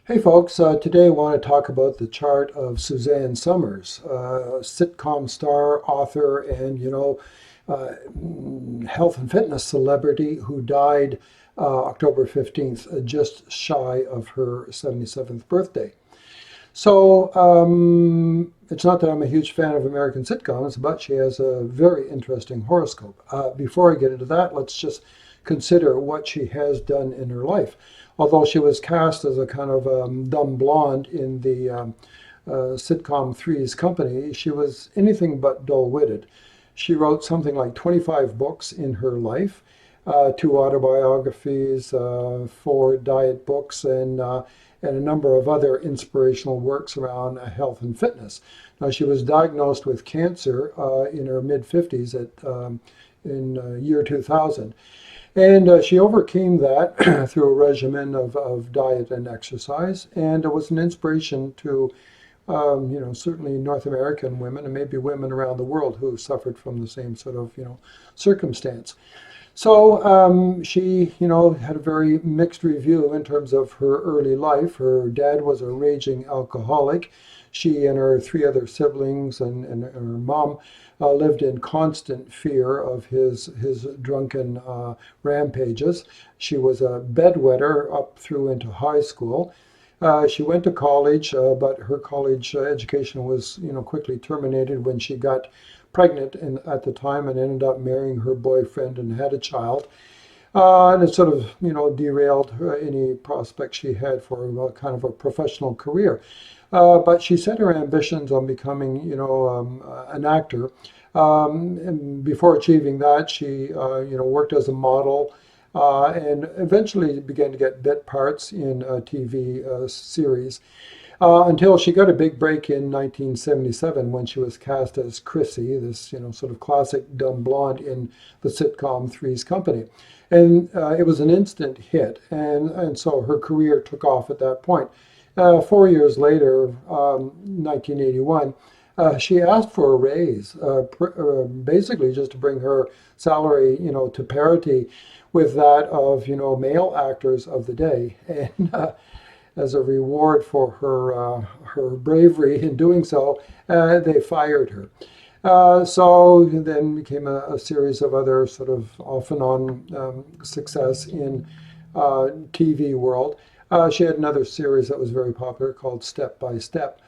Hey folks, today I want to talk about the chart of Suzanne Somers, sitcom star, author, and health and fitness celebrity who died October 15th, just shy of her 77th birthday. So it's not that I'm a huge fan of American sitcoms, but she has a very interesting horoscope. Before I get into that, let's just consider what she has done in her life. Although she was cast as a kind of dumb blonde in the sitcom Three's Company, she was anything but dull-witted. She wrote something like 25 books in her life, two autobiographies, four diet books, and a number of other inspirational works around health and fitness. Now, she was diagnosed with cancer in her mid-50s in year 2000. And she overcame that through a regimen of diet and exercise, and it was an inspiration to, certainly North American women and maybe women around the world who suffered from the same sort of, circumstance. So she, had a very mixed review in terms of her early life. Her dad was a raging alcoholic. She and her three other siblings and her mom lived in constant fear of his drunken rampages. She was a bedwetter up through into high school. She went to college, but her college education was, quickly terminated when she got pregnant at the time and ended up marrying her boyfriend and had a child. And it sort of, derailed any prospects she had for kind of a professional career. But she set her ambitions on becoming, an actor. And before achieving that, she, worked as a model and eventually began to get bit parts in a TV series. Until she got a big break in 1977 when she was cast as Chrissy, this sort of classic dumb blonde in the sitcom Three's Company, and it was an instant hit, and so her career took off at that point. 4 years later, 1981, she asked for a raise, basically just to bring her salary, to parity with that of male actors of the day, and as a reward for her bravery in doing so, they fired her. So then became a series of other sort of off and on success in TV world. She had another series that was very popular called Step by Step.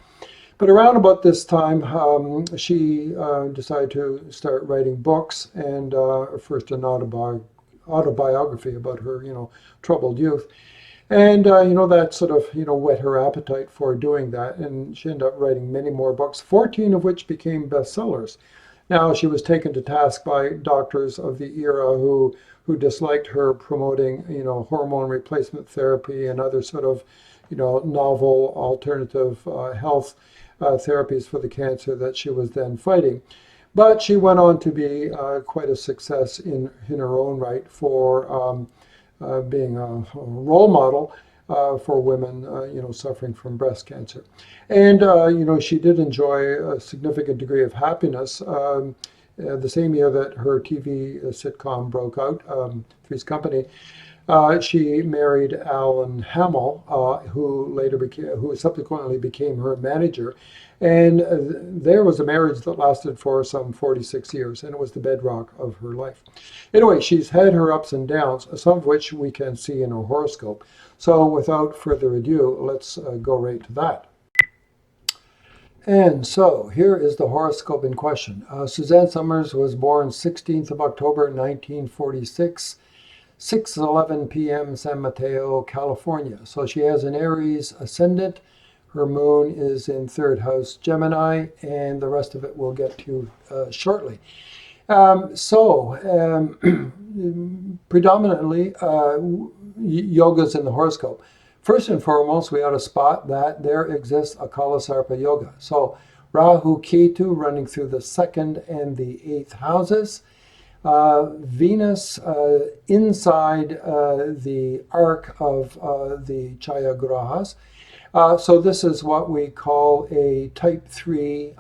But around about this time, she decided to start writing books, and first an autobiography about her, troubled youth. And, that sort of, whet her appetite for doing that. And she ended up writing many more books, 14 of which became bestsellers. Now, she was taken to task by doctors of the era who disliked her promoting, hormone replacement therapy and other sort of, novel alternative health therapies for the cancer that she was then fighting. But she went on to be quite a success in her own right for being a role model for women, suffering from breast cancer. And, she did enjoy a significant degree of happiness. The same year that her TV sitcom broke out, Three's Company, she married Alan Hamill, who subsequently became her manager. And there was a marriage that lasted for some 46 years, and it was the bedrock of her life. Anyway, she's had her ups and downs, some of which we can see in her horoscope. So without further ado, let's go right to that. And so here is the horoscope in question. Suzanne Somers was born 16th of October, 1946. 6:11 p.m. San Mateo, California. So she has an Aries ascendant. Her moon is in third house Gemini, and the rest of it we'll get to shortly. Predominantly yoga's in the horoscope. First and foremost, we ought to spot that there exists a Kala Sarpa yoga. So Rahu Ketu running through the second and the eighth houses. Venus inside the arc of the Chaya Grahas. So this is what we call a type 3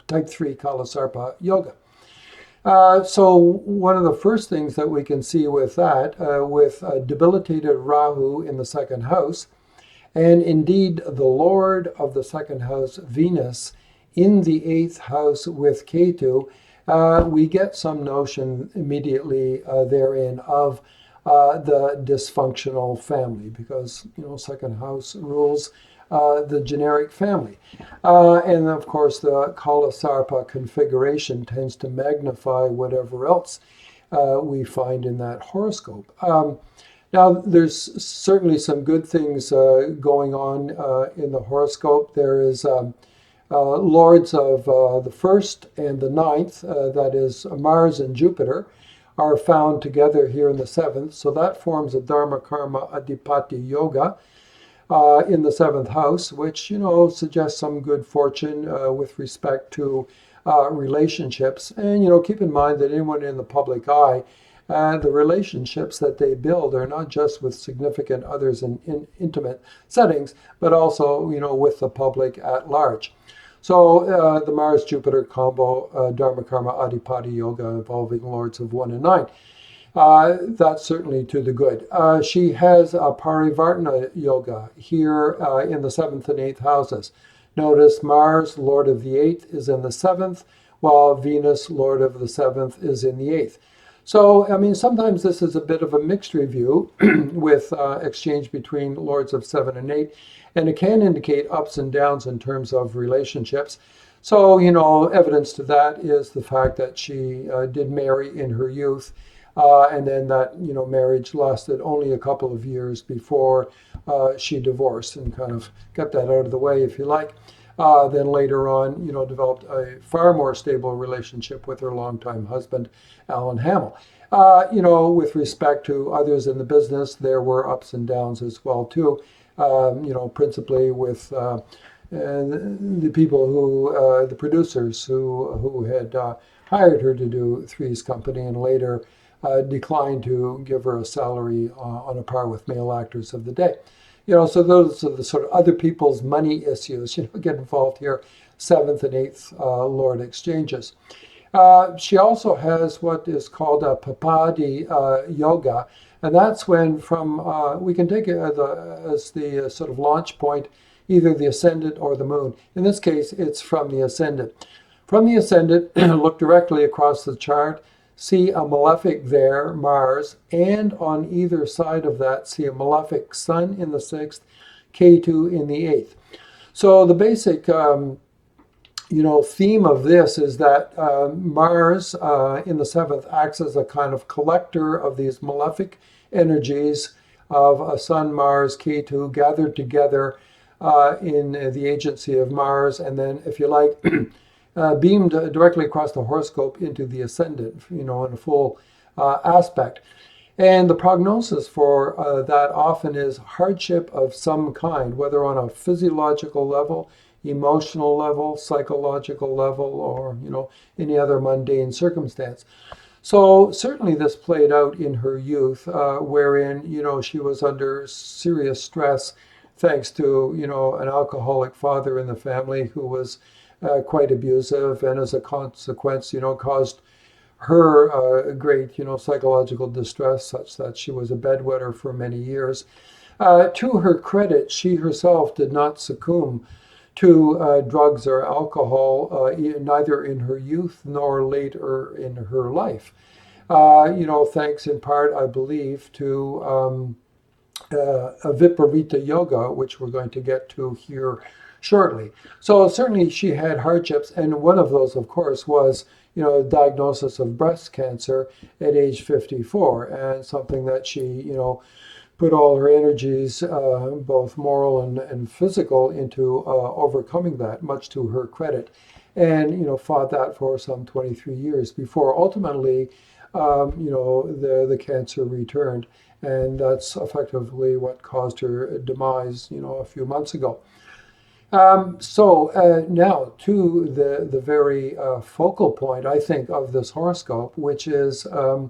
type 3 Kalasarpa yoga. So one of the first things that we can see with that, with debilitated Rahu in the second house, and indeed the Lord of the second house, Venus, in the eighth house with Ketu, we get some notion immediately therein of the dysfunctional family, because second house rules the generic family. And of course, the Kala Sarpa configuration tends to magnify whatever else we find in that horoscope. Now, there's certainly some good things going on in the horoscope. There is lords of the first and the ninth, that is Mars and Jupiter, are found together here in the seventh. So that forms a Dharma-Karma Adhipati yoga in the seventh house, which suggests some good fortune with respect to relationships. And keep in mind that anyone in the public eye, the relationships that they build are not just with significant others in intimate settings, but also with the public at large. So the Mars-Jupiter combo, Dharma-Karma Adhipati yoga involving lords of 1 and 9. That's certainly to the good. She has a Parivartana yoga here in the 7th and 8th houses. Notice Mars, Lord of the 8th, is in the 7th, while Venus, Lord of the 7th, is in the 8th. So, sometimes this is a bit of a mixed review with exchange between lords of 7 and 8, and it can indicate ups and downs in terms of relationships. So, evidence to that is the fact that she did marry in her youth. And then that marriage lasted only a couple of years before she divorced, and kind of got that out of the way, if you like. Then later on, developed a far more stable relationship with her longtime husband, Alan Hamill. With respect to others in the business, there were ups and downs as well too. Principally with the people who, the producers who had hired her to do Three's Company, and later declined to give her a salary on a par with male actors of the day. So those are the sort of other people's money issues, get involved here, 7th and 8th Lord exchanges. She also has what is called a Papadi yoga, and that's when we can take it as the sort of launch point, either the ascendant or the moon. In this case, it's from the ascendant. From the ascendant, look directly across the chart, see a malefic there, Mars, and on either side of that, see a malefic Sun in the 6th, Ketu in the 8th. So the basic, theme of this is that Mars in the 7th acts as a kind of collector of these malefic energies of a Sun, Mars, Ketu gathered together in the agency of Mars, and then, if you like, beamed directly across the horoscope into the ascendant, in a full aspect. And the prognosis for that often is hardship of some kind, whether on a physiological level, emotional level, psychological level, or any other mundane circumstance. So certainly this played out in her youth, wherein she was under serious stress thanks to an alcoholic father in the family who was quite abusive, and as a consequence, caused her great, psychological distress, such that she was a bedwetter for many years. To her credit, she herself did not succumb to drugs or alcohol, neither in her youth nor later in her life. Thanks in part, I believe, to a Viparita yoga, which we're going to get to here shortly. So certainly she had hardships, and one of those, of course, was diagnosis of breast cancer at age 54, and something that she put all her energies, both moral and physical, into overcoming that, much to her credit, and fought that for some 23 years before ultimately the cancer returned, and that's effectively what caused her demise a few months ago. So now to the very focal point, I think, of this horoscope, which is a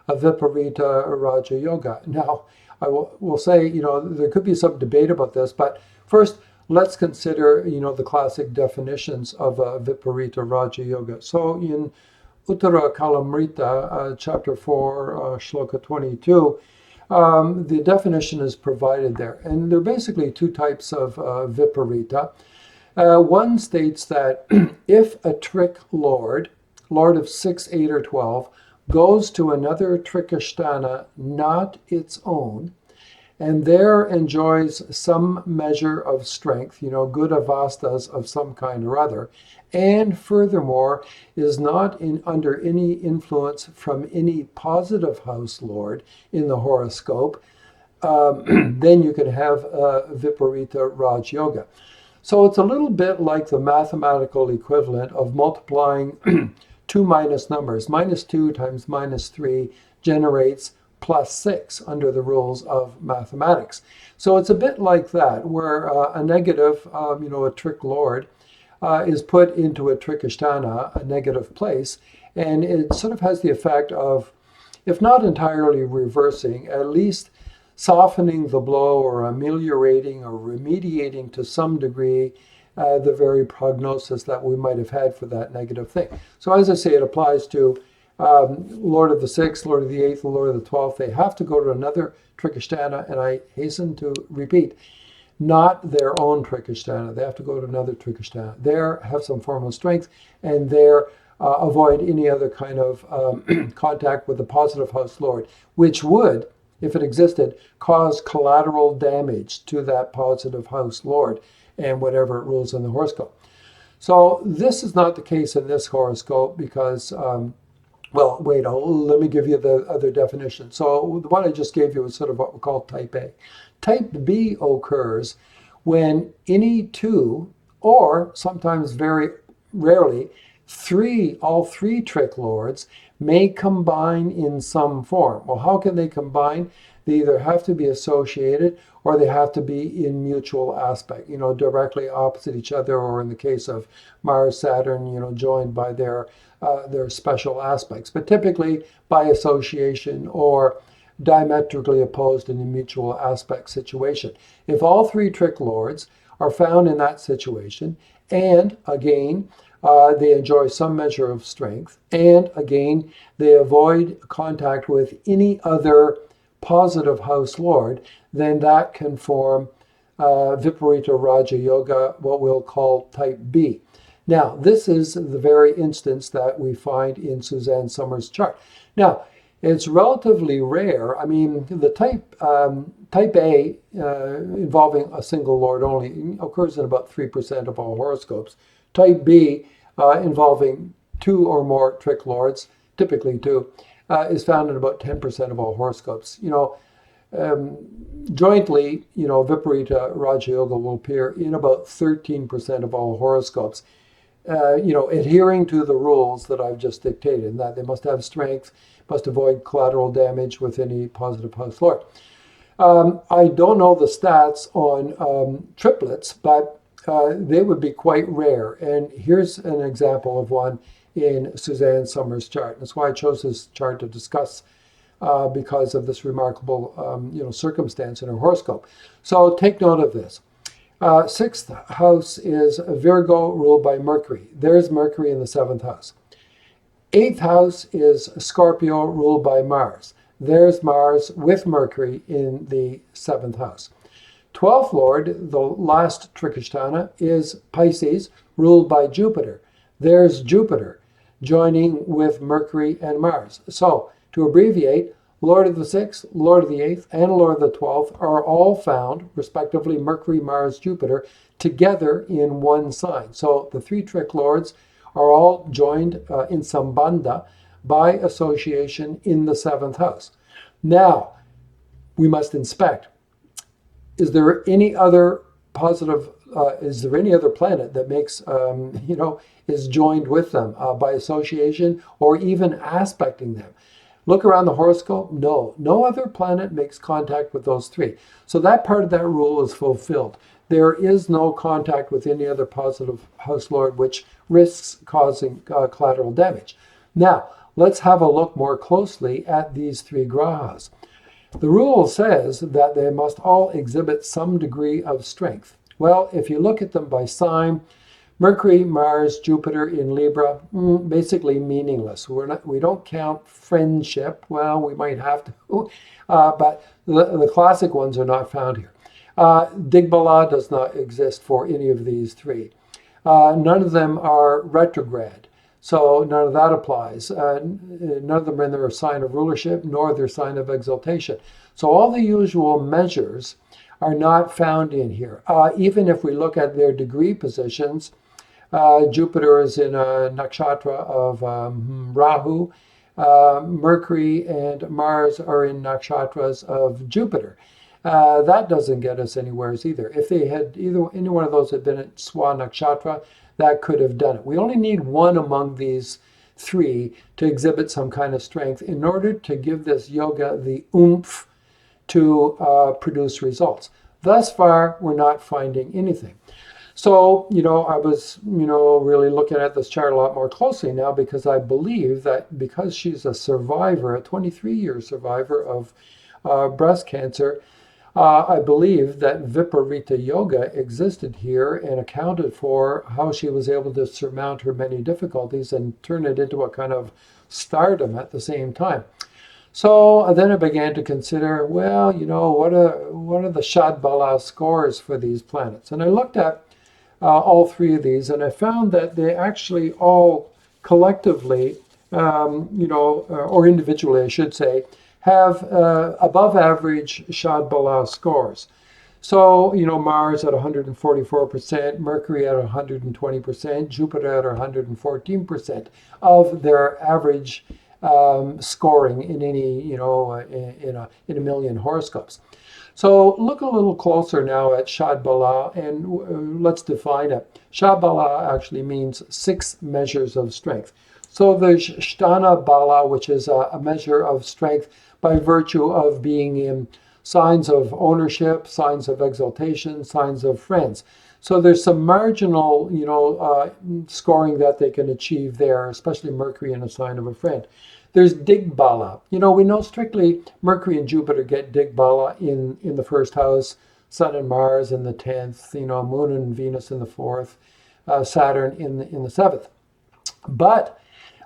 Viparita Raja yoga. Now, I will say, there could be some debate about this, but first, let's consider, the classic definitions of Viparita Raja yoga. So in Uttara Kalamrita, chapter 4, shloka 22, the definition is provided there. And there are basically two types of Viparita. One states that if a trick lord of 6, 8, or 12, goes to another trikasthana not its own, and there enjoys some measure of strength, good avastas of some kind or other, and furthermore is not under any influence from any positive house lord in the horoscope, then you can have Viparita Raj Yoga. So it's a little bit like the mathematical equivalent of multiplying two minus numbers. -2 times -3 generates +6 under the rules of mathematics. So it's a bit like that, where a negative, a trick lord, is put into a trikasthana, a negative place, and it sort of has the effect of, if not entirely reversing, at least softening the blow or ameliorating or remediating to some degree the very prognosis that we might have had for that negative thing. So as I say, it applies to Lord of the 6th, Lord of the 8th, and Lord of the 12th. They have to go to another trikasthana, and I hasten to repeat, not their own trikasthana. They have to go to another trikasthana. There, have some form of strength, and there avoid any other kind of contact with the positive house lord, which would, if it existed, cause collateral damage to that positive house lord and whatever it rules in the horoscope. So this is not the case in this horoscope because, let me give you the other definition. So the one I just gave you is sort of what we call type A. Type B occurs when any two, or sometimes very rarely, all three trick lords may combine in some form. Well, how can they combine? They either have to be associated or they have to be in mutual aspect, directly opposite each other, or in the case of Mars, Saturn, joined by their special aspects, but typically by association or diametrically opposed in a mutual aspect situation. If all three trick lords are found in that situation, and again, they enjoy some measure of strength, and again, they avoid contact with any other positive house lord, then that can form Viparita Raja Yoga, what we'll call type B. Now, this is the very instance that we find in Suzanne Somers' chart. Now, it's relatively rare. I mean, the type A, involving a single lord only, occurs in about 3% of all horoscopes. Type B, involving two or more trick lords, typically two, is found in about 10% of all horoscopes. Jointly, Viparita Raja Yoga will appear in about 13% of all horoscopes. Adhering to the rules that I've just dictated, and that they must have strength, must avoid collateral damage with any positive house lord. I don't know the stats on triplets, but they would be quite rare. And here's an example of one in Suzanne Somers' chart. That's why I chose this chart to discuss, because of this remarkable circumstance in her horoscope. So take note of this. 6th house is Virgo, ruled by Mercury. There's Mercury in the 7th house. 8th house is Scorpio, ruled by Mars. There's Mars with Mercury in the 7th house. 12th lord, the last trikasthana, is Pisces, ruled by Jupiter. There's Jupiter joining with Mercury and Mars. So, to abbreviate, Lord of the 6th, Lord of the 8th, and Lord of the 12th are all found, respectively, Mercury, Mars, Jupiter, together in one sign. So the three trick lords are all joined in Sambandha by association in the 7th house. Now, we must inspect. Is there any other positive, is there any other planet that makes, is joined with them by association or even aspecting them? Look around the horoscope. No other planet makes contact with those three. So that part of that rule is fulfilled. There is no contact with any other positive house lord, which risks causing collateral damage. Now, let's have a look more closely at these three grahas. The rule says that they must all exhibit some degree of strength. Well, if you look at them by sign, Mercury, Mars, Jupiter in Libra, basically meaningless. We don't count friendship. Well, we might have to, but the classic ones are not found here. Digbala does not exist for any of these three. None of them are retrograde, so none of that applies. None of them are in their sign of rulership, nor their sign of exaltation. So all the usual measures are not found in here. Even if we look at their degree positions, Jupiter is in a nakshatra of Rahu. Mercury and Mars are in nakshatras of Jupiter. That doesn't get us anywhere either. If they had any one of those had been at Swa Nakshatra, that could have done it. We only need one among these three to exhibit some kind of strength in order to give this yoga the oomph to produce results. Thus far, we're not finding anything. So, I was, really looking at this chart a lot more closely now because I believe that because she's a survivor, a 23-year survivor of breast cancer, I believe that Viparita Yoga existed here and accounted for how she was able to surmount her many difficulties and turn it into a kind of stardom at the same time. So then I began to consider, well, what are the Shad Bala scores for these planets? And I looked at all three of these, and I found that they actually all collectively, or individually, I should say, have above average Shad Bala scores. So, Mars at 144%, Mercury at 120%, Jupiter at 114% of their average scoring in any, in a million horoscopes. So look a little closer now at Shad Bala and let's define it. Shad Bala actually means 6 measures of strength. So there's Shtana Bala, which is a measure of strength by virtue of being in signs of ownership, signs of exaltation, signs of friends. So there's some marginal, scoring that they can achieve there, especially Mercury in a sign of a friend. There's Digbala. We know strictly Mercury and Jupiter get Digbala in the first house, Sun and Mars in the 10th, Moon and Venus in the 4th, Saturn in the 7th. But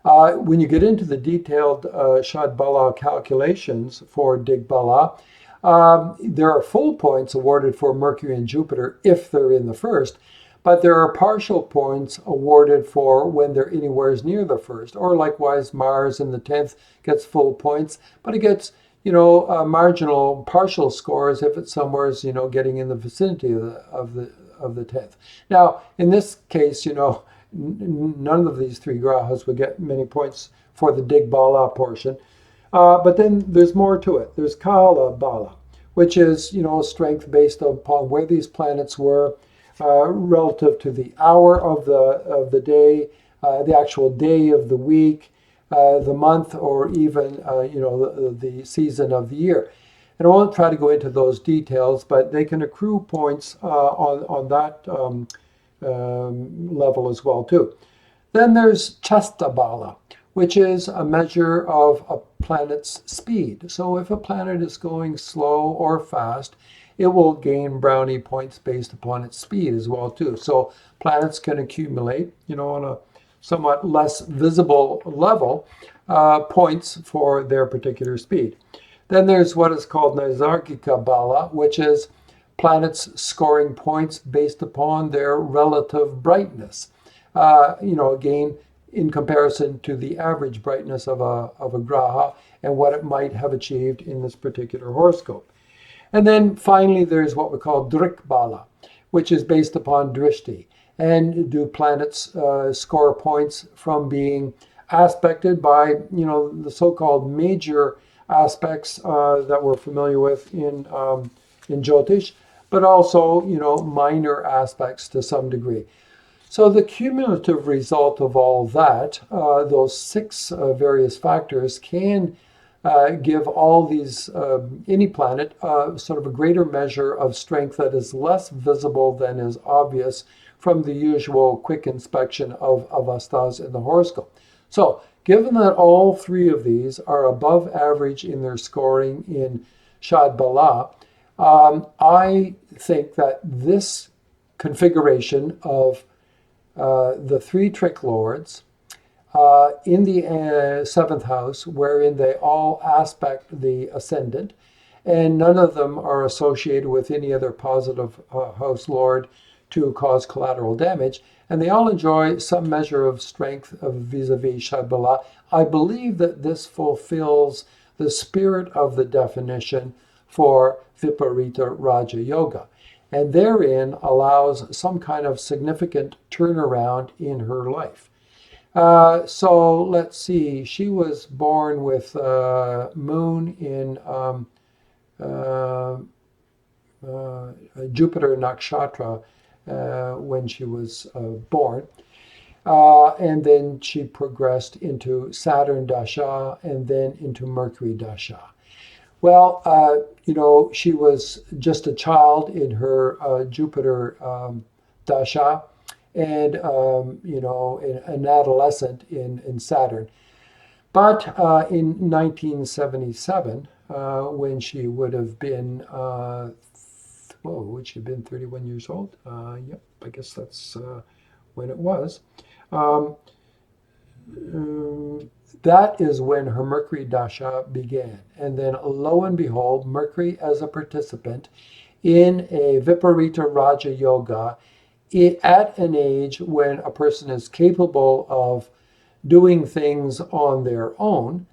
when you get into the detailed Shad Bala calculations for Digbala, there are full points awarded for Mercury and Jupiter if they're in the first, but there are partial points awarded for when they're anywhere near the first, or likewise Mars in the 10th gets full points, but it gets marginal partial scores if it's somewhere getting in the vicinity of the 10th. Now in this case, none of these 3 grahas would get many points for the Digbala portion, but then there's more to it. There's Kala Bala, which is strength based upon where these planets were relative to the hour of the day, the actual day of the week, the month, or even the season of the year. And I won't try to go into those details, but they can accrue points on that level as well too. Then there's Chasta Bala, which is a measure of a planet's speed. So if a planet is going slow or fast, it will gain brownie points based upon its speed as well too. So planets can accumulate, on a somewhat less visible level, points for their particular speed. Then there's what is called Nisargika Bala, which is planets scoring points based upon their relative brightness. Again, in comparison to the average brightness of a graha and what it might have achieved in this particular horoscope. And then finally, there's what we call Drikbala, which is based upon drishti. And do planets score points from being aspected by, the so-called major aspects that we're familiar with in Jyotish, but also, minor aspects to some degree. So the cumulative result of all that, those 6 various factors, can give all these, any planet, sort of a greater measure of strength that is less visible than is obvious from the usual quick inspection of avastas in the horoscope. So given that all 3 of these are above average in their scoring in Shad Bala, I think that this configuration of the three trick lords in the seventh house, wherein they all aspect the ascendant, and none of them are associated with any other positive house lord to cause collateral damage, and they all enjoy some measure of strength of vis-a-vis Shad Bala. I believe that this fulfills the spirit of the definition for Viparita Raja Yoga, and therein allows some kind of significant turnaround in her life. So let's see, she was born with moon in Jupiter Nakshatra when she was born. And then she progressed into Saturn Dasha and then into Mercury Dasha. Well, she was just a child in her Jupiter Dasha and, an adolescent in Saturn. But in 1977, when she would have been, would she have been 31 years old? Yep, I guess that's when it was. That is when her Mercury Dasha began. And then lo and behold, Mercury as a participant in a Viparita Raja Yoga at an age when a person is capable of doing things on their own,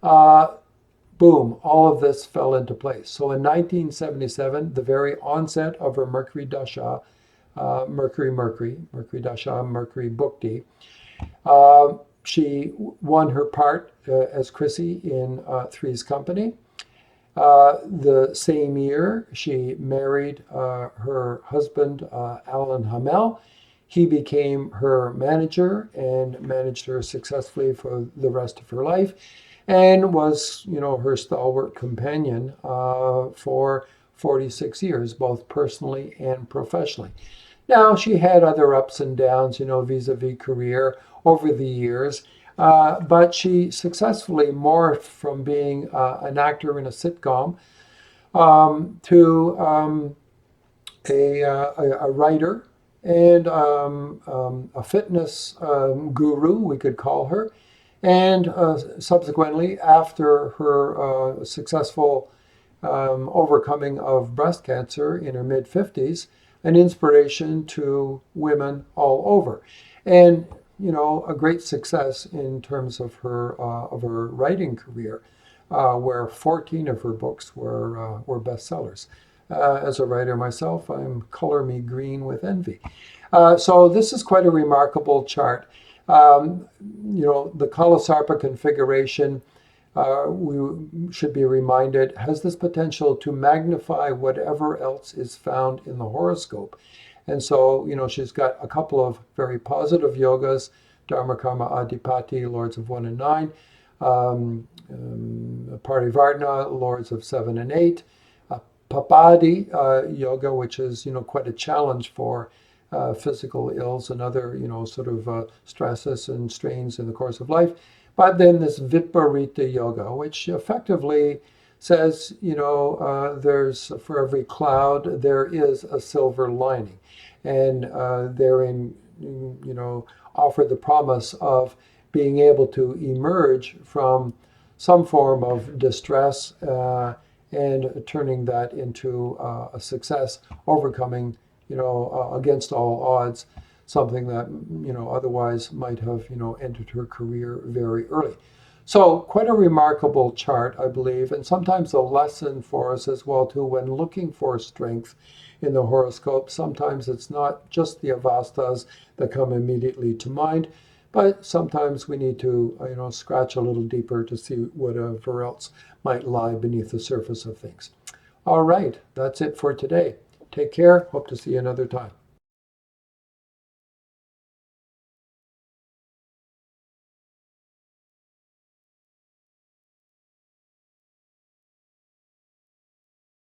boom, all of this fell into place. So in 1977, the very onset of her Mercury Dasha, Mercury Dasha, Mercury Bhukti, she won her part as Chrissy in Three's Company. The same year, she married her husband, Alan Hamel. He became her manager and managed her successfully for the rest of her life and was, her stalwart companion for 46 years, both personally and professionally. Now, she had other ups and downs, vis-a-vis career over the years, but she successfully morphed from being an actor in a sitcom to a writer and a fitness guru, we could call her. And subsequently, after her successful overcoming of breast cancer in her mid-50s, an inspiration to women all over. And, a great success in terms of her writing career, where 14 of her books were bestsellers. As a writer myself, I'm color me green with envy. So this is quite a remarkable chart. The Kala Sarpa configuration, we should be reminded, has this potential to magnify whatever else is found in the horoscope. And so, she's got a couple of very positive yogas, Dharma-Karma Adhipati, Lords of 1 and 9, Parivartana, Lords of 7 and 8, Papadi yoga, which is, quite a challenge for physical ills and other, stresses and strains in the course of life. But then this Viparita yoga, which effectively says, there's for every cloud, there is a silver lining. And therein, offer the promise of being able to emerge from some form of distress and turning that into a success, overcoming, against all odds, something that, otherwise might have, entered her career very early. So quite a remarkable chart, I believe, and sometimes a lesson for us as well, too, when looking for strength in the horoscope. Sometimes it's not just the avastas that come immediately to mind, but sometimes we need to, scratch a little deeper to see whatever else might lie beneath the surface of things. All right, that's it for today. Take care. Hope to see you another time.